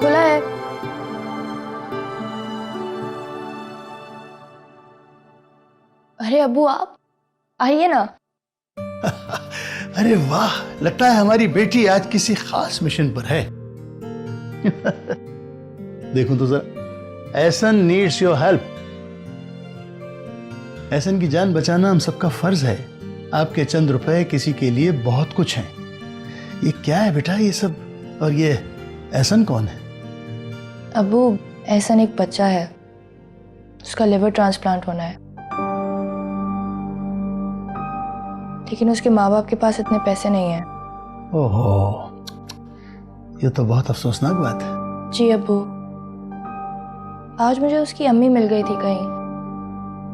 खुला है। अरे अब्बू आप आइए ना। अरे वाह, लगता है हमारी बेटी आज किसी खास मिशन पर है। देखूं तो जरा, Ehsan needs your help. Ehsan की जान बचाना हम सबका फर्ज है। आपके चंद रुपए किसी के लिए बहुत कुछ हैं। ये क्या है बेटा ये सब? और ये एहसन कौन है? अब्बू एहसन एक बच्चा है, उसका लिवर ट्रांसप्लांट होना है, लेकिन उसके माँ बाप के पास इतने पैसे नहीं हैं। ओहो, ये तो बहुत अफसोसनाक बात है। जी अब्बू, आज मुझे उसकी अम्मी मिल गई थी कहीं,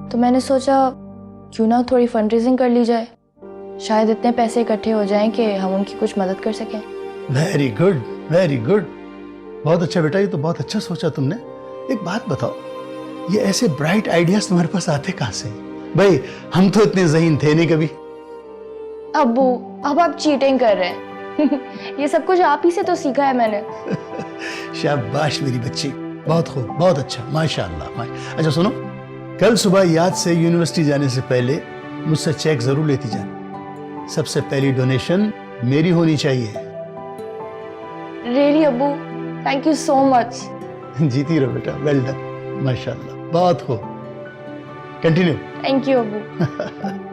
तो मैंने सोचा क्यों ना थोड़ी फंड रेजिंग कर ली जाए, शायद इतने पैसे इकट्ठे हो जाएं कि हम उनकी कुछ मदद कर सकें। Very good, very good. बहुत अच्छा बेटा, ये तो बहुत अच्छा सोचा तुमने। एक बात बताओ, ये ऐसे ब्राइट आइडियाज तुम्हारे पास आते कहाँ से? भाई हम तो इतने ज़हीन थे नहीं कभी। अब्बू अब आप चीटिंग कर रहे हैं। ये सब कुछ आप ही से तो सीखा है मैंने। शाबाश मेरी बच्ची, बहुत खूब, बहुत अच्छा, माशाअल्लाह। अच्छा सुनो, कल सुबह याद से यूनिवर्सिटी जाने से पहले मुझसे चेक जरूर लेती जाना। सबसे पहली डोनेशन मेरी होनी चाहिए। रियली अब्बू, थैंक यू सो मच। जीती रहो बेटा, वेल डन, माशाअल्लाह, बहुत खूब। कंटिन्यू। थैंक यू अब्बू।